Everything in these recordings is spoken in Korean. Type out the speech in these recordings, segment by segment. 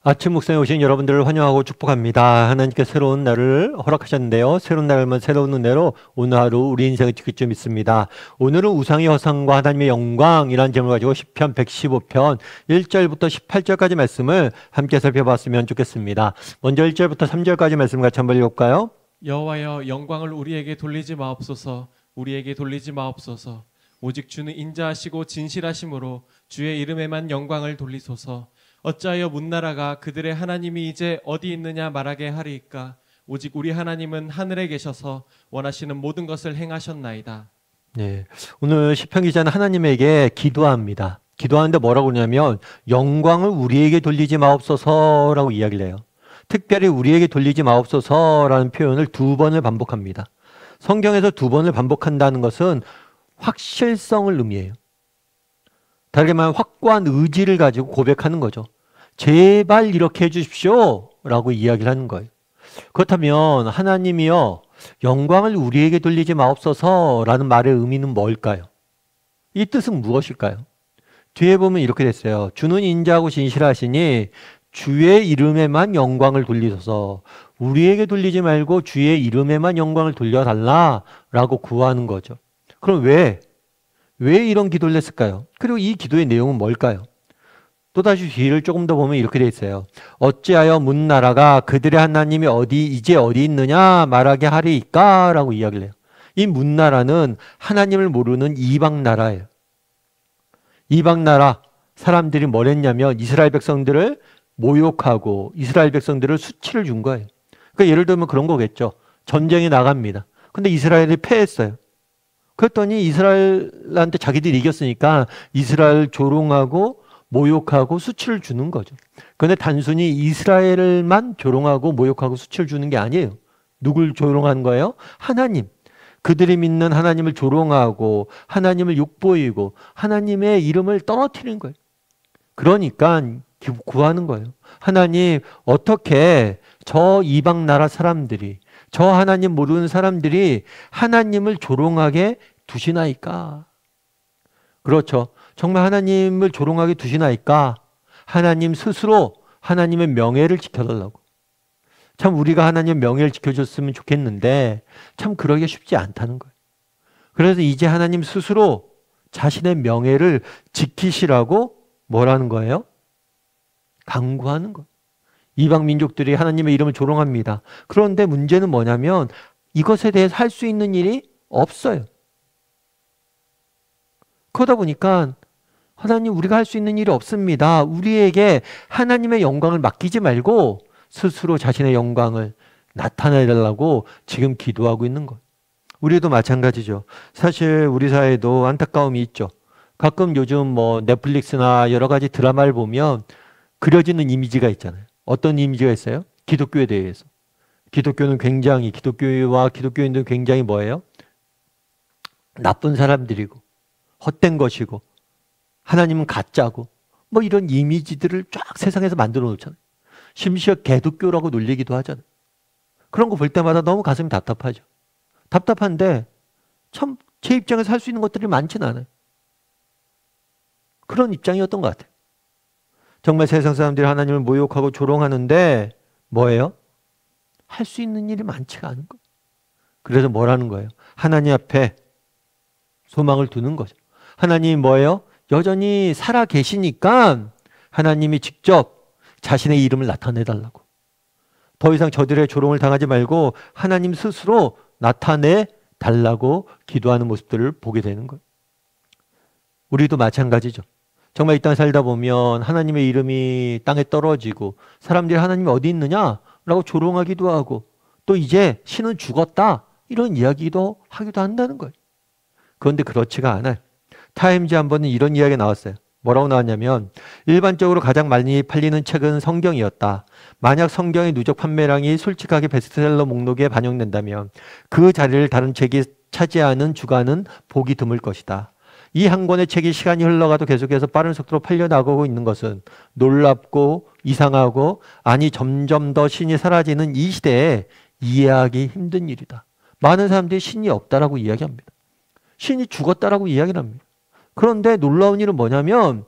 아침 묵상에 오신 여러분들을 환영하고 축복합니다. 하나님께 새로운 날을 허락하셨는데요. 새로운 날만 새로운 은혜로 오늘 하루 우리 인생을 지킬 줄 믿습니다. 오늘은 우상의 허상과 하나님의 영광이라는 제목을 가지고 시편 115편 1절부터 18절까지 말씀을 함께 살펴봤으면 좋겠습니다. 먼저 1절부터 3절까지 말씀 같이 한번 읽어볼까요? 여호와여, 영광을 우리에게 돌리지 마옵소서. 우리에게 돌리지 마옵소서. 오직 주는 인자하시고 진실하심으로 주의 이름에만 영광을 돌리소서. 어찌하여 문나라가 그들의 하나님이 이제 어디 있느냐 말하게 하리이까. 오직 우리 하나님은 하늘에 계셔서 원하시는 모든 것을 행하셨나이다. 네, 오늘 시편 기자는 하나님에게 기도합니다. 기도하는데 뭐라고 그러냐면 영광을 우리에게 돌리지 마옵소서라고 이야기를 해요. 특별히 우리에게 돌리지 마옵소서라는 표현을 2번을 반복합니다. 성경에서 2번을 반복한다는 것은 확실성을 의미해요. 다르게 말하면 확고한 의지를 가지고 고백하는 거죠. 제발 이렇게 해주십시오 라고 이야기를 하는 거예요. 그렇다면 하나님이여 영광을 우리에게 돌리지 마옵소서 라는 말의 의미는 뭘까요? 이 뜻은 무엇일까요? 뒤에 보면 이렇게 됐어요. 주는 인자하고 진실하시니 주의 이름에만 영광을 돌리소서. 우리에게 돌리지 말고 주의 이름에만 영광을 돌려달라 라고 구하는 거죠. 그럼 왜 이런 기도를 했을까요? 그리고 이 기도의 내용은 뭘까요? 또다시 뒤를 조금 더 보면 이렇게 돼 있어요. 어찌하여 문나라가 그들의 하나님이 이제 어디 있느냐 말하게 하리이까 라고 이야기를 해요. 이 문나라는 하나님을 모르는 이방 나라예요. 이방 나라 사람들이 뭘 했냐면 이스라엘 백성들을 모욕하고 이스라엘 백성들을 수치를 준 거예요. 그러니까 예를 들면 그런 거겠죠. 전쟁에 나갑니다. 근데 이스라엘이 패했어요. 그랬더니 이스라엘한테 자기들이 이겼으니까 이스라엘 조롱하고 모욕하고 수치를 주는 거죠. 그런데 단순히 이스라엘만 조롱하고 모욕하고 수치를 주는 게 아니에요. 누굴 조롱하는 거예요? 하나님. 그들이 믿는 하나님을 조롱하고 하나님을 욕보이고 하나님의 이름을 떨어뜨리는 거예요. 그러니까 구하는 거예요. 하나님, 어떻게 저 이방 나라 사람들이, 저 하나님 모르는 사람들이 하나님을 조롱하게 두시나이까? 그렇죠. 정말 하나님을 조롱하게 두시나이까? 하나님 스스로 하나님의 명예를 지켜달라고. 참 우리가 하나님의 명예를 지켜줬으면 좋겠는데 참 그러기가 쉽지 않다는 거예요. 그래서 이제 하나님 스스로 자신의 명예를 지키시라고 뭐라는 거예요? 강구하는 거예요. 이방 민족들이 하나님의 이름을 조롱합니다. 그런데 문제는 뭐냐면 이것에 대해서 할 수 있는 일이 없어요. 그러다 보니까 하나님, 우리가 할 수 있는 일이 없습니다. 우리에게 하나님의 영광을 맡기지 말고 스스로 자신의 영광을 나타내달라고 지금 기도하고 있는 거예요. 우리도 마찬가지죠. 사실 우리 사회도 안타까움이 있죠. 가끔 요즘 뭐 넷플릭스나 여러 가지 드라마를 보면 그려지는 이미지가 있잖아요. 어떤 이미지가 있어요? 기독교에 대해서. 기독교와 기독교인들은 굉장히 뭐예요? 나쁜 사람들이고 헛된 것이고 하나님은 가짜고 뭐 이런 이미지들을 쫙 세상에서 만들어 놓잖아요. 심지어 개독교라고 놀리기도 하잖아요. 그런 거 볼 때마다 너무 가슴이 답답하죠. 답답한데 참 제 입장에서 할 수 있는 것들이 많지는 않아요. 그런 입장이었던 것 같아요. 정말 세상 사람들이 하나님을 모욕하고 조롱하는데 뭐예요? 할 수 있는 일이 많지가 않은 거예요. 그래서 뭐라는 거예요? 하나님 앞에 소망을 두는 거죠. 하나님이 뭐예요? 여전히 살아 계시니까 하나님이 직접 자신의 이름을 나타내달라고. 더 이상 저들의 조롱을 당하지 말고 하나님 스스로 나타내달라고 기도하는 모습들을 보게 되는 거예요. 우리도 마찬가지죠. 정말 이 땅에 살다 보면 하나님의 이름이 땅에 떨어지고 사람들이 하나님이 어디 있느냐라고 조롱하기도 하고 또 이제 신은 죽었다 이런 이야기도 하기도 한다는 거예요. 그런데 그렇지가 않아요. 타임즈 한 번은 이런 이야기가 나왔어요. 뭐라고 나왔냐면 일반적으로 가장 많이 팔리는 책은 성경이었다. 만약 성경의 누적 판매량이 솔직하게 베스트셀러 목록에 반영된다면 그 자리를 다른 책이 차지하는 주간은 보기 드물 것이다. 이 한 권의 책이 시간이 흘러가도 계속해서 빠른 속도로 팔려나가고 있는 것은 놀랍고 이상하고 아니 점점 더 신이 사라지는 이 시대에 이해하기 힘든 일이다. 많은 사람들이 신이 없다라고 이야기합니다. 신이 죽었다라고 이야기를 합니다. 그런데 놀라운 일은 뭐냐면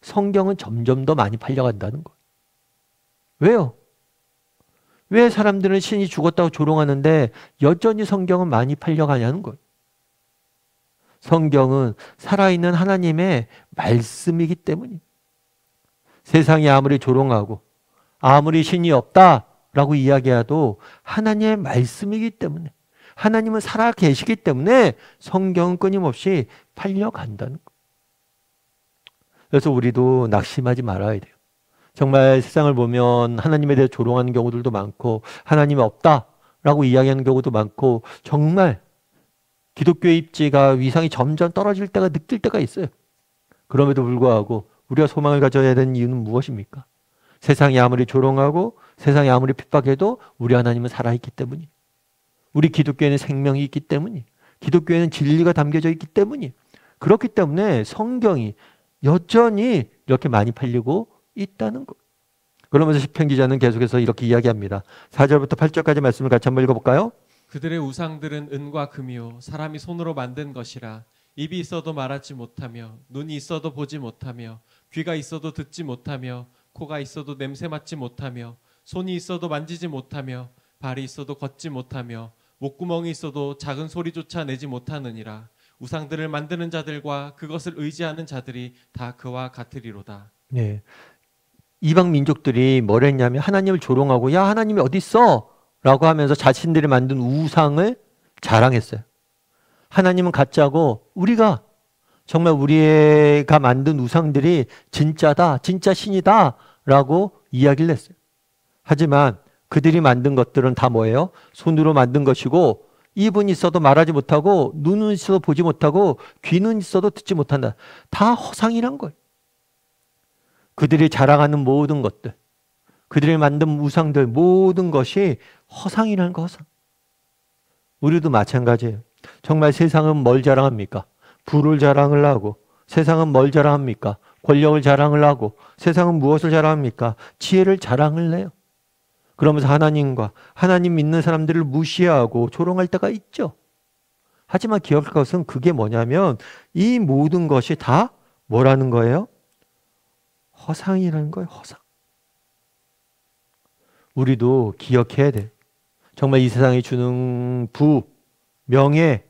성경은 점점 더 많이 팔려간다는 거예요. 왜요? 왜 사람들은 신이 죽었다고 조롱하는데 여전히 성경은 많이 팔려가냐는 거예요. 성경은 살아있는 하나님의 말씀이기 때문이에요. 세상이 아무리 조롱하고 아무리 신이 없다라고 이야기해도 하나님의 말씀이기 때문에, 하나님은 살아 계시기 때문에 성경은 끊임없이 팔려간다는 거예요. 그래서 우리도 낙심하지 말아야 돼요. 정말 세상을 보면 하나님에 대해 조롱하는 경우들도 많고 하나님이 없다라고 이야기하는 경우도 많고 정말 기독교의 입지가 위상이 점점 떨어질 때가 느낄 때가 있어요. 그럼에도 불구하고 우리가 소망을 가져야 되는 이유는 무엇입니까? 세상이 아무리 조롱하고 세상이 아무리 핍박해도 우리 하나님은 살아있기 때문이에요. 우리 기독교에는 생명이 있기 때문이에요. 기독교에는 진리가 담겨져 있기 때문이에요. 그렇기 때문에 성경이 여전히 이렇게 많이 팔리고 있다는 것. 그러면서 시편 기자는 계속해서 이렇게 이야기합니다. 4절부터 8절까지 말씀을 같이 한번 읽어볼까요? 그들의 우상들은 은과 금이요 사람이 손으로 만든 것이라 입이 있어도 말하지 못하며 눈이 있어도 보지 못하며 귀가 있어도 듣지 못하며 코가 있어도 냄새 맡지 못하며 손이 있어도 만지지 못하며 발이 있어도 걷지 못하며 목구멍이 있어도 작은 소리조차 내지 못하느니라. 우상들을 만드는 자들과 그것을 의지하는 자들이 다 그와 같으리로다. 네. 이방 민족들이 뭘 했냐면 하나님을 조롱하고 야 하나님이 어디 있어? 라고 하면서 자신들이 만든 우상을 자랑했어요. 하나님은 가짜고 우리가 정말 우리가 만든 우상들이 진짜다, 진짜 신이다 라고 이야기를 했어요. 하지만 그들이 만든 것들은 다 뭐예요? 손으로 만든 것이고 입은 있어도 말하지 못하고 눈은 있어도 보지 못하고 귀는 있어도 듣지 못한다. 다 허상이란 거예요. 그들이 자랑하는 모든 것들, 그들이 만든 우상들 모든 것이 허상이라는 거, 허상. 우리도 마찬가지예요. 정말 세상은 뭘 자랑합니까? 부를 자랑을 하고, 세상은 뭘 자랑합니까? 권력을 자랑을 하고, 세상은 무엇을 자랑합니까? 지혜를 자랑을 해요. 그러면서 하나님과 하나님 믿는 사람들을 무시하고 조롱할 때가 있죠. 하지만 기억할 것은 그게 뭐냐면 이 모든 것이 다 뭐라는 거예요? 허상이라는 거예요. 허상. 우리도 기억해야 돼. 정말 이 세상이 주는 부, 명예,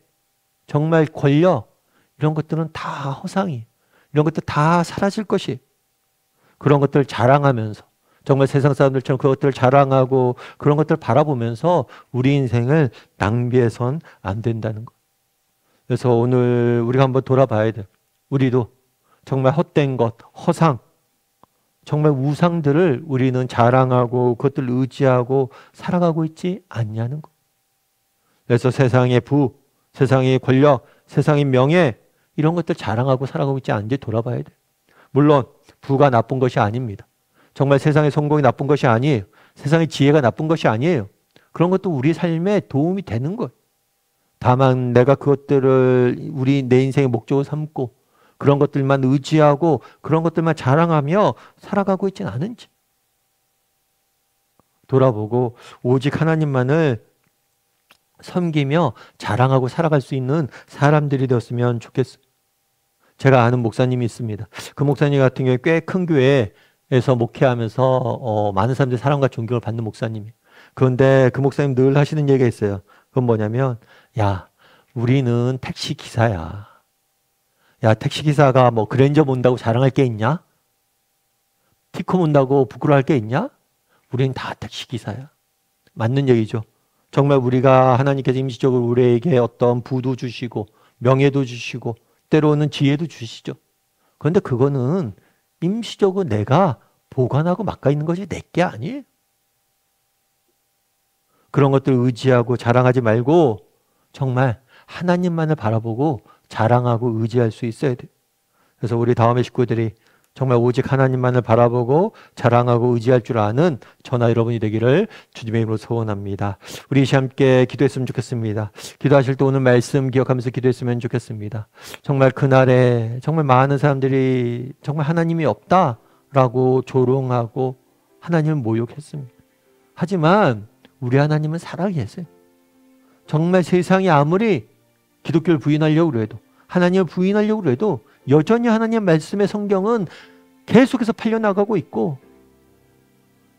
정말 권력 이런 것들은 다 허상이. 이런 것들 다 사라질 것이. 그런 것들을 자랑하면서 정말 세상 사람들처럼 그것들을 자랑하고 그런 것들을 바라보면서 우리 인생을 낭비해선 안 된다는 것. 그래서 오늘 우리가 한번 돌아봐야 돼. 우리도 정말 헛된 것, 허상, 정말 우상들을 우리는 자랑하고 그것들을 의지하고 살아가고 있지 않냐는 것. 그래서 세상의 부, 세상의 권력, 세상의 명예 이런 것들 자랑하고 살아가고 있지 않은지 돌아봐야 돼. 물론 부가 나쁜 것이 아닙니다. 정말 세상의 성공이 나쁜 것이 아니에요. 세상의 지혜가 나쁜 것이 아니에요. 그런 것도 우리 삶에 도움이 되는 거예요. 다만 내가 그것들을 내 인생의 목적으로 삼고 그런 것들만 의지하고 그런 것들만 자랑하며 살아가고 있지는 않은지 돌아보고 오직 하나님만을 섬기며 자랑하고 살아갈 수 있는 사람들이 되었으면 좋겠어요. 제가 아는 목사님이 있습니다. 그 목사님 같은 경우에 꽤 큰 교회에서 목회하면서 많은 사람들의 사랑과 존경을 받는 목사님이에요. 그런데 그 목사님 늘 하시는 얘기가 있어요. 그건 뭐냐면 야 우리는 택시 기사야. 야 택시 기사가 뭐 그랜저 본다고 자랑할 게 있냐? 티코 본다고 부끄러워할 게 있냐? 우리는 다 택시 기사야. 맞는 얘기죠. 정말 우리가 하나님께서 임시적으로 우리에게 어떤 부도 주시고 명예도 주시고 때로는 지혜도 주시죠. 그런데 그거는 임시적으로 내가 보관하고 맡아 있는 것이 내 게 아니에요. 그런 것들을 의지하고 자랑하지 말고 정말 하나님만을 바라보고 자랑하고 의지할 수 있어야 돼요. 그래서 우리 다음의 식구들이 정말 오직 하나님만을 바라보고 자랑하고 의지할 줄 아는 저나 여러분이 되기를 주님의 이름으로 소원합니다. 우리 함께 기도했으면 좋겠습니다. 기도하실 때 오늘 말씀 기억하면서 기도했으면 좋겠습니다. 정말 그날에 정말 많은 사람들이 정말 하나님이 없다라고 조롱하고 하나님을 모욕했습니다. 하지만 우리 하나님은 살아계세요. 정말 세상이 아무리 기독교를 부인하려고 해도 하나님을 부인하려고 해도 여전히 하나님의 말씀의 성경은 계속해서 팔려나가고 있고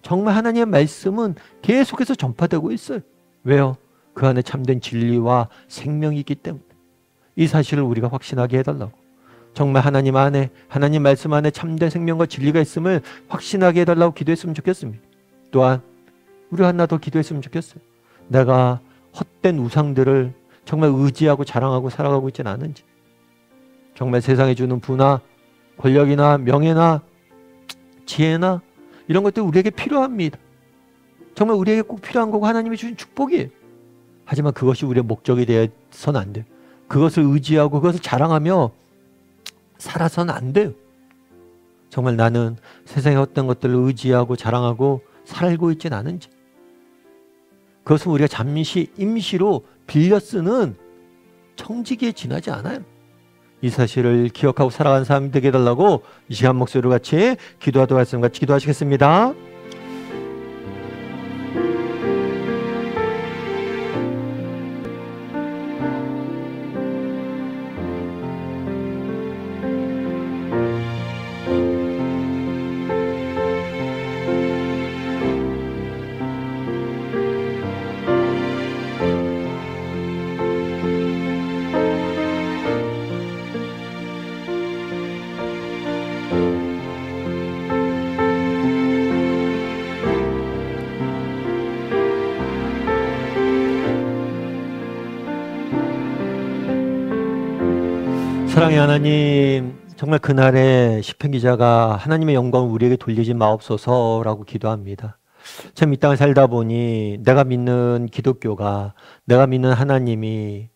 정말 하나님의 말씀은 계속해서 전파되고 있어요. 왜요? 그 안에 참된 진리와 생명이 있기 때문에. 이 사실을 우리가 확신하게 해달라고. 정말 하나님 안에, 하나님 말씀 안에 참된 생명과 진리가 있음을 확신하게 해달라고 기도했으면 좋겠습니다. 또한 우리 하나 더 기도했으면 좋겠어요. 내가 헛된 우상들을 정말 의지하고 자랑하고 살아가고 있지는 않은지, 정말 세상에 주는 부나 권력이나 명예나 지혜나 이런 것들 우리에게 필요합니다. 정말 우리에게 꼭 필요한 거고 하나님이 주신 축복이에요. 하지만 그것이 우리의 목적이 되어서는 안 돼요. 그것을 의지하고 그것을 자랑하며 살아서는 안 돼요. 정말 나는 세상의 어떤 것들을 의지하고 자랑하고 살고 있지는 않은지, 그것은 우리가 잠시 임시로 빌려 쓰는 청지기에 지나지 않아요. 이 사실을 기억하고 살아가는 사람이 되게 해달라고 이 시간 목소리로 같이 기도하도록 하겠습니다. 같이 기도하시겠습니다. 사랑의 하나님, 정말 그날에 시편 기자가 하나님의 영광을 우리에게 돌리지 마옵소서라고 기도합니다. 참 이 땅을 살다 보니 내가 믿는 기독교가, 내가 믿는 하나님이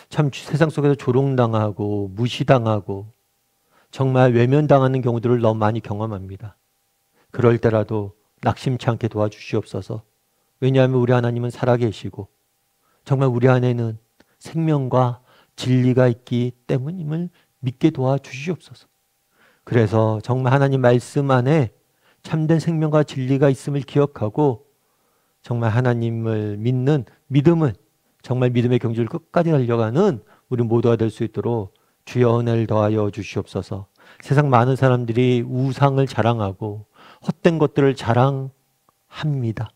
참 세상 속에서 조롱당하고 무시당하고 정말 외면당하는 경우들을 너무 많이 경험합니다. 그럴 때라도 낙심치 않게 도와주시옵소서. 왜냐하면 우리 하나님은 살아계시고 정말 우리 안에는 생명과 진리가 있기 때문임을 믿게 도와주시옵소서. 그래서 정말 하나님 말씀 안에 참된 생명과 진리가 있음을 기억하고 정말 하나님을 믿는 믿음을, 정말 믿음의 경주를 끝까지 달려가는 우리 모두가 될 수 있도록 주여 은혜를 더하여 주시옵소서. 세상 많은 사람들이 우상을 자랑하고 헛된 것들을 자랑합니다.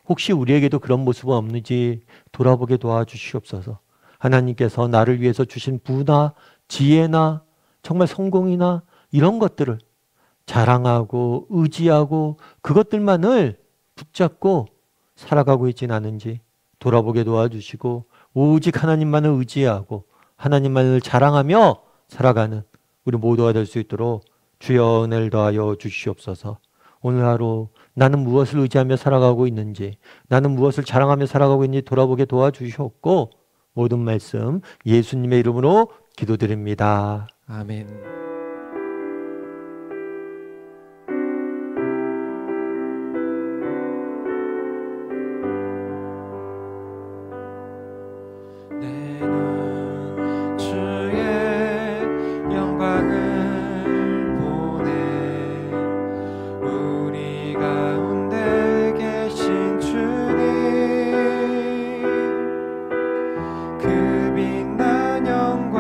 혹시 우리에게도 그런 모습은 없는지 돌아보게 도와주시옵소서. 하나님께서 나를 위해서 주신 부나 지혜나 정말 성공이나 이런 것들을 자랑하고 의지하고 그것들만을 붙잡고 살아가고 있지는 않은지 돌아보게 도와주시고 오직 하나님만을 의지하고 하나님만을 자랑하며 살아가는 우리 모두가 될 수 있도록 주여 은혜를 더하여 주시옵소서. 오늘 하루 나는 무엇을 의지하며 살아가고 있는지, 나는 무엇을 자랑하며 살아가고 있는지 돌아보게 도와주시옵고 모든 말씀 예수님의 이름으로 기도드립니다. 아멘. 내 눈 주의 영광을 보네. 우리 가운데 계신 주님, 그 빛난 영광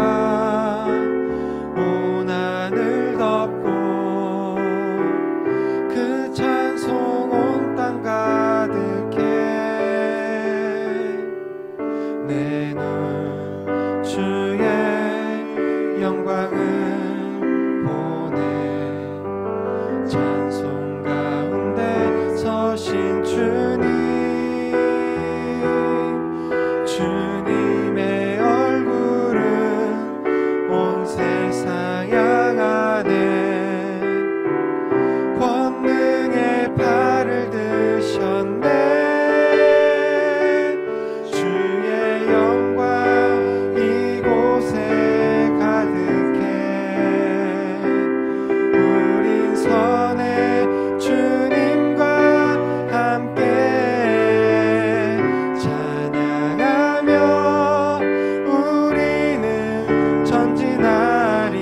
온 하늘 덮고 그 찬송 온 땅 가득해. 내 눈 주의 영광을 보네. 찬송 가운데 서신 주님, 주님의 얼굴은 온 세상 향하네. 권능의 팔을 드셨네. 주의 영광 이곳에 가득해. 우린 선해 주님과 함께 찬양하며 우리는 전진하리.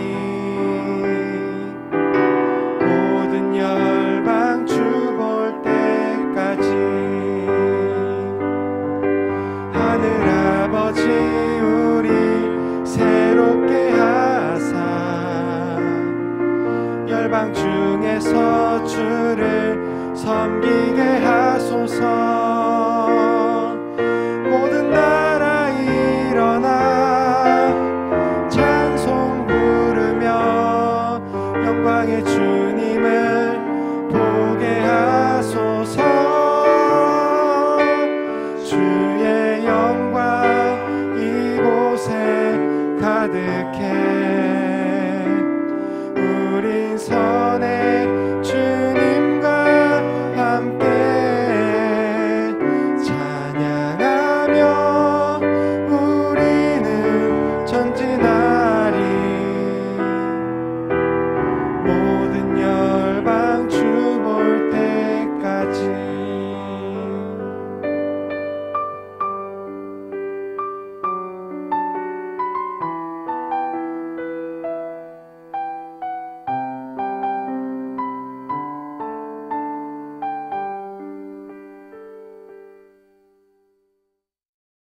모든 열방 주 볼 때까지. 하늘아버지 우리 새롭게 하사 열방 중에서 주를 섬기게 하소서. 모든 나라 일어나 찬송 부르며 영광의 주님을 보게 하소서. 주의 영광 이곳에 가득해